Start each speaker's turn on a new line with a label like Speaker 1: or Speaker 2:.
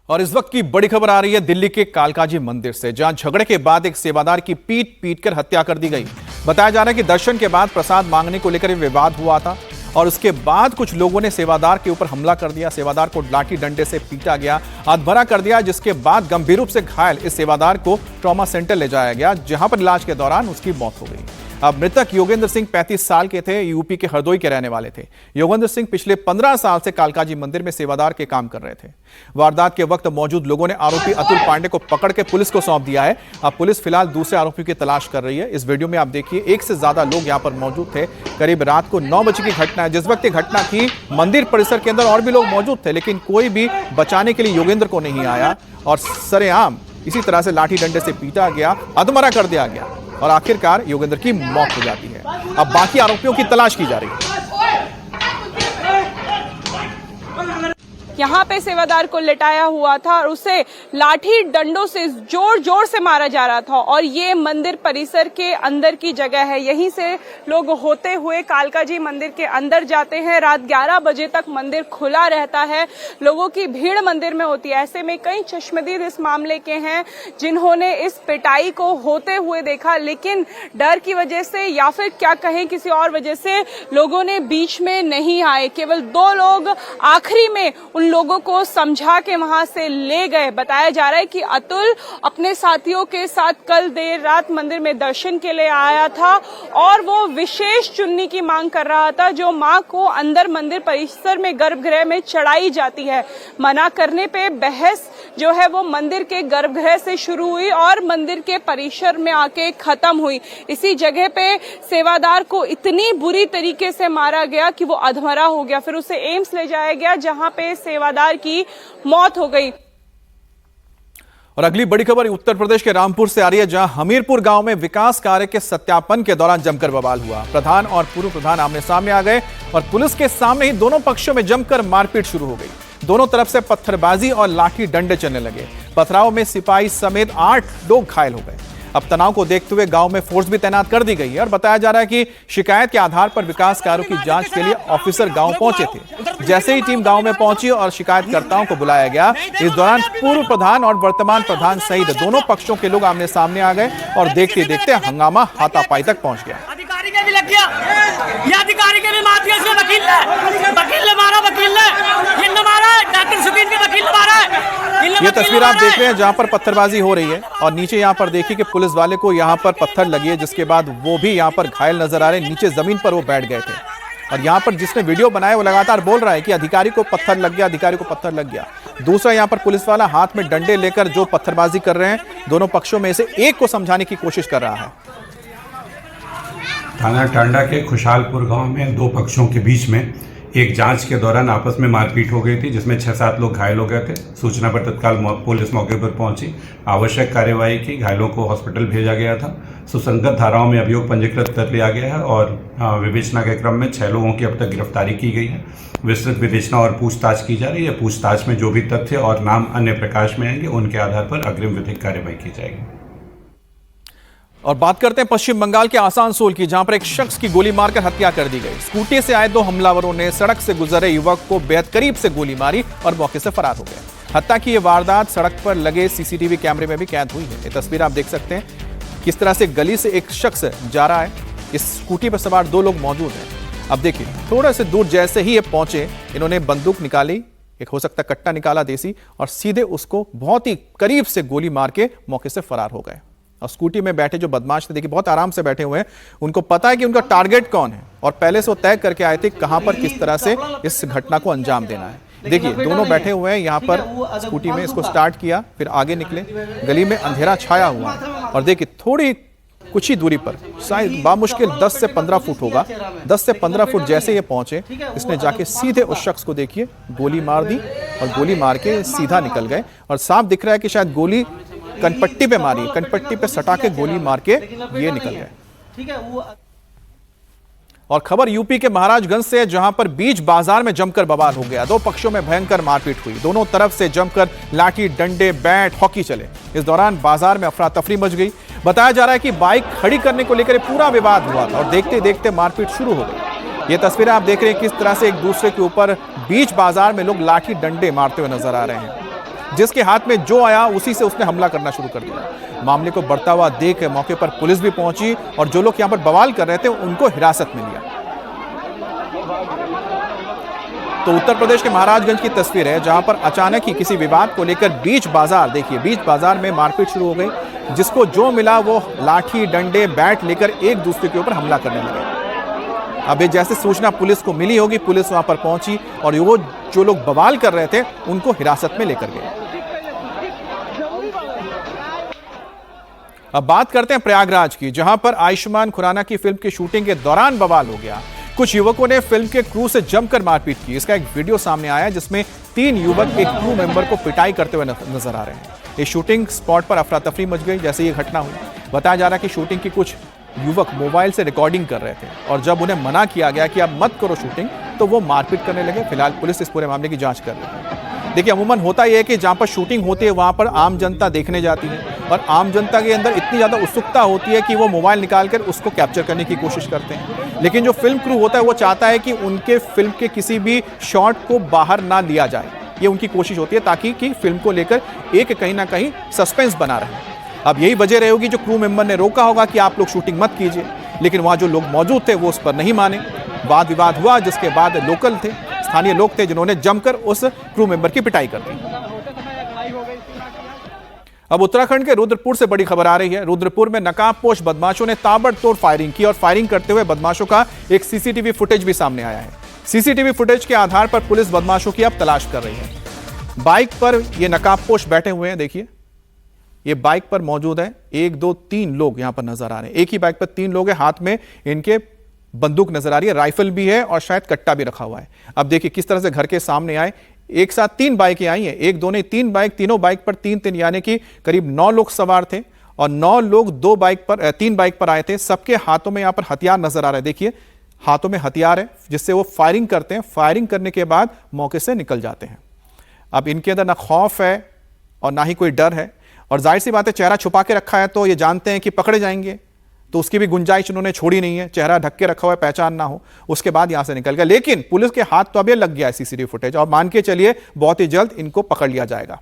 Speaker 1: और इस वक्त की बड़ी खबर आ रही है दिल्ली के कालकाजी मंदिर से, जहां झगड़े के बाद एक सेवादार की पीट कर हत्या कर दी गई। बताया जा रहा है कि दर्शन के बाद प्रसाद मांगने को लेकर विवाद हुआ था और उसके बाद कुछ लोगों ने सेवादार के ऊपर हमला कर दिया। सेवादार को लाठी डंडे से पीटा गया, अधभरा कर दिया, जिसके बाद गंभीर रूप से घायल इस सेवादार को ट्रॉमा सेंटर ले जाया गया, जहां पर इलाज के दौरान उसकी मौत हो गई। अब मृतक योगेंद्र सिंह 35 साल के थे, यूपी के हरदोई के रहने वाले थे। योगेंद्र सिंह पिछले 15 साल से कालकाजी मंदिर में सेवादार के काम कर रहे थे। वारदात के वक्त मौजूद लोगों ने आरोपी अतुल पांडे को पकड़ के पुलिस को सौंप दिया है। अब पुलिस फिलहाल दूसरे आरोपी की तलाश कर रही है। इस वीडियो में आप देखिए, एक से ज्यादा लोग यहां पर मौजूद थे। करीब रात को 9 बजे की घटना है। जिस वक्त ये घटना थी, मंदिर परिसर के अंदर और भी लोग मौजूद थे, लेकिन कोई भी बचाने के लिए योगेंद्र को नहीं आया और सरेआम इसी तरह से लाठी डंडे से पीटा गया, अधमरा कर दिया गया और आखिरकार योगेंद्र की मौत हो जाती है। अब बाकी आरोपियों की तलाश की जा रही है।
Speaker 2: यहाँ पे सेवादार को लिटाया हुआ था और उसे लाठी डंडों से जोर जोर से मारा जा रहा था। और ये मंदिर परिसर के अंदर की जगह है, यहीं से लोग होते हुए कालकाजी मंदिर के अंदर जाते हैं। रात 11 बजे तक मंदिर खुला रहता है, लोगों की भीड़ मंदिर में होती है। ऐसे में कई चश्मदीद इस मामले के हैं जिन्होंने इस पिटाई को होते हुए देखा, लेकिन डर की वजह से या फिर क्या कहें किसी और वजह से लोगों ने बीच में नहीं आए। केवल 2 लोग आखिरी में उन लोगों को समझा के वहां से ले गए। बताया जा रहा है कि अतुल अपने साथियों के साथ कल देर रात मंदिर में दर्शन के लिए आया था और वो विशेष चुन्नी की मांग कर रहा था, जो मां को अंदर मंदिर परिसर में गर्भगृह में चढ़ाई जाती है। मना करने पे बहस जो है वो मंदिर के गर्भगृह से शुरू हुई और मंदिर के परिसर में आके खत्म हुई। इसी जगह पे सेवादार को इतनी बुरी तरीके से मारा गया कि वो अधमरा हो गया। फिर उसे एम्स ले जाया गया, जहां पे सेवादार की मौत हो गई।
Speaker 1: और अगली बड़ी खबर उत्तर प्रदेश के रामपुर से आ रही है, जहां हमीरपुर गांव में विकास कार्य के सत्यापन के दौरान जमकर बवाल हुआ। प्रधान और पूर्व प्रधान आमने सामने आ गए और पुलिस के सामने ही दोनों पक्षों में जमकर मारपीट शुरू हो गई। दोनों तरफ से पत्थरबाजी और लाठी डंडे चलने लगे। पथराव में सिपाही समेत 8 लोग घायल हो गए। अब तनाव को देखते हुए गांव में फोर्स भी तैनात कर दी गई है और बताया जा रहा है कि शिकायत के आधार पर विकास कार्यों की जांच के लिए ऑफिसर गांव पहुंचे थे। जैसे ही टीम गांव में पहुंची और शिकायतकर्ताओं को बुलाया गया, इस दौरान पूर्व प्रधान और वर्तमान प्रधान सहित दोनों पक्षों के लोग आमने सामने आ गए और देखते देखते हंगामा हाथापाई तक पहुंच गया।
Speaker 3: अधिकारी के भी लग गया, ये अधिकारी के भी मार दिया, इसमें वकील ने मारा, वकील ने मारा, डॉक्टर सुकीन के वकील ने मारा।
Speaker 1: ये तस्वीर आप देख रहे हैं जहां पर पत्थरबाजी हो रही है और नीचे यहां पर देखिए कि पुलिस वाले को यहां पर पत्थर लगी है, जिसके बाद वो भी यहां पर घायल नजर आ रहे हैं। नीचे जमीन पर वो बैठ गए थे और यहां पर जिसने वीडियो बनाया वो लगातार बोल रहा है कि अधिकारी को पत्थर लग गया, अधिकारी को पत्थर लग गया। दूसरा यहां पर पुलिस वाला हाथ में डंडे लेकर जो पत्थरबाजी कर रहे हैं, दोनों पक्षों में से एक को समझाने की कोशिश कर रहा है।
Speaker 4: थाना टांडा के खुशहालपुर गांव में 2 पक्षों के बीच में एक जांच के दौरान आपस में मारपीट हो गई थी, जिसमें 6-7 लोग घायल हो गए थे। सूचना पर तत्काल पुलिस मौके पर पहुंची, आवश्यक कार्यवाही की, घायलों को हॉस्पिटल भेजा गया था। सुसंगत धाराओं में अभियोग पंजीकृत कर लिया गया है और विवेचना के क्रम में 6 लोगों की अब तक गिरफ्तारी की गई है। विस्तृत विवेचना और पूछताछ की जा रही है। पूछताछ में जो भी तथ्य और नाम अन्य प्रकाश में आएंगे, उनके आधार पर अग्रिम विधिक कार्यवाही की जाएगी।
Speaker 1: और बात करते हैं पश्चिम बंगाल के आसानसोल की, जहां पर एक शख्स की गोली मारकर हत्या कर दी गई। स्कूटी से आए 2 हमलावरों ने सड़क से गुजरे युवक को बेहद करीब से गोली मारी और मौके से फरार हो गए। हत्या की यह वारदात सड़क पर लगे सीसीटीवी कैमरे में भी कैद हुई है। ये तस्वीर आप देख सकते हैं किस तरह से गली से एक शख्स जा रहा है। इस स्कूटी पर सवार 2 लोग मौजूद हैं। अब देखिए, थोड़ा से दूर जैसे ही ये पहुंचे, इन्होंने बंदूक निकाली, एक हो सकता कट्टा निकाला देसी, और सीधे उसको बहुत ही करीब से गोली मार के मौके से फरार हो गए। और स्कूटी में बैठे जो बदमाश थे, देखिए बहुत आराम से बैठे हुए हैं। उनको पता है कि उनका टारगेट कौन है और पहले से वो तय करके आए थे कहां पर किस तरह से इस घटना को अंजाम देना है। देखिए दोनों बैठे हुए हैं यहाँ पर स्कूटी में। इसको स्टार्ट किया, फिर आगे निकले। गली में अंधेरा छाया हुआ है और देखिए थोड़ी कुछ ही दूरी पर, शायद बामुश्किल 10 से 15 फुट होगा, 10 से 15 फुट जैसे ये पहुंचे, इसने जाके सीधे उस शख्स को देखिए गोली मार दी और गोली मार के सीधा निकल गए। और साफ दिख रहा है कि शायद गोली कनपट्टी पे मारी, कनपट्टी पे सटा के गोली मार के ये निकल गए। और खबर यूपी के महाराजगंज से, जहां पर बीच बाजार में जमकर बवाल हो गया। 2 पक्षों में भयंकर मारपीट हुई। दोनों तरफ से जमकर लाठी डंडे बैट हॉकी चले। इस दौरान बाजार में अफरा तफरी मच गई। बताया जा रहा है कि बाइक खड़ी करने को लेकर पूरा विवाद हुआ था और देखते देखते मारपीट शुरू हो गई। ये तस्वीरें आप देख रहे हैं किस तरह से एक दूसरे के ऊपर बीच बाजार में लोग लाठी डंडे मारते हुए नजर आ रहे हैं। जिसके हाथ में जो आया उसी से उसने हमला करना शुरू कर दिया। मामले को बढ़ता हुआ देख मौके पर पुलिस भी पहुंची और जो लोग यहां पर बवाल कर रहे थे उनको हिरासत में लिया। तो उत्तर प्रदेश के महाराजगंज की तस्वीर है, जहां पर अचानक ही किसी विवाद को लेकर बीच बाजार, देखिए बीच बाजार में मारपीट शुरू हो गई। जिसको जो मिला वो लाठी, डंडे, बैट लेकर एक दूसरे के ऊपर हमला करने लगे। अब जैसे सूचना पुलिस को मिली होगी, पुलिस वहां पर पहुंची और वो जो लोग बवाल कर रहे थे उनको हिरासत में लेकर गए। अब बात करते हैं प्रयागराज की, जहां पर आयुष्मान खुराना की फिल्म की शूटिंग के दौरान बवाल हो गया। कुछ युवकों ने फिल्म के क्रू से जमकर मारपीट की। इसका एक वीडियो सामने आया है जिसमें 3 युवक एक क्रू मेंबर को पिटाई करते हुए नजर आ रहे हैं। इस शूटिंग स्पॉट पर अफरा तफरी मच गई जैसे ये घटना हुई। बताया जा रहा है कि शूटिंग की कुछ युवक मोबाइल से रिकॉर्डिंग कर रहे थे और जब उन्हें मना किया गया कि आप मत करो शूटिंग, तो वो मारपीट करने लगे। फिलहाल पुलिस इस पूरे मामले की जांच कर रही है। देखिए, अमूमन होता यह है कि जहां पर शूटिंग होती है वहां पर आम जनता देखने जाती है और आम जनता के अंदर इतनी ज्यादा उत्सुकता होती है कि वो मोबाइल निकालकर उसको कैप्चर करने की कोशिश करते हैं। लेकिन जो फिल्म क्रू होता है वो चाहता है कि उनके फिल्म के किसी भी शॉट को बाहर ना लिया जाए। ये उनकी कोशिश होती है ताकि कि फिल्म को लेकर एक कहीं ना कहीं सस्पेंस बना रहे। अब यही वजह रही होगी जो क्रू मेंबर ने रोका होगा कि आप लोग शूटिंग मत कीजिए, लेकिन वहां जो लोग मौजूद थे वो उस पर नहीं माने। वाद विवाद हुआ, जिसके बाद लोकल थे, स्थानीय लोग थे जिन्होंने जमकर उस क्रू मेंबर की पिटाई कर दी। अब उत्तराखंड के रुद्रपुर से बड़ी खबर आ रही है। रुद्रपुर में नकाबपोश बदमाशों ने ताबड़तोड़ फायरिंग की और फायरिंग करते हुए बदमाशों का एक सीसीटीवी फुटेज भी सामने आया है। सीसीटीवी फुटेज के आधार पर पुलिस बदमाशों की अब तलाश कर रही है। बाइक पर ये नकाबपोश बैठे हुए हैं, देखिए ये बाइक पर मौजूद है। 1 2 3 लोग यहां पर नजर आ रहे हैं। एक ही बाइक पर 3 लोग हैं, हाथ में इनके बंदूक नजर आ रही है, राइफल भी है और शायद कट्टा भी रखा हुआ है। अब देखिए किस तरह से घर के सामने आए। एक साथ 3 बाइकें आई हैं, 1 2 नहीं 3 बाइक, तीनों बाइक पर 3 यानी कि करीब 9 लोग सवार थे और 9 लोग 3 बाइक पर आए थे। सबके हाथों में यहां पर हथियार नजर आ रहा है। देखिए हाथों में हथियार है जिससे वो फायरिंग करते हैं। फायरिंग करने के बाद मौके से निकल जाते हैं। अब इनके अंदर ना खौफ है और ना ही कोई डर है और जाहिर सी बात है चेहरा छुपा के रखा है तो ये जानते हैं कि पकड़े जाएंगे, तो उसकी भी गुंजाइश उन्होंने छोड़ी नहीं है। चेहरा ढक के रखा हुआ है, पहचान ना हो, उसके बाद यहां से निकल गया। लेकिन पुलिस के हाथ तो अब ये लग गया है सीसीटीवी फुटेज और मान के चलिए बहुत ही जल्द इनको पकड़ लिया जाएगा।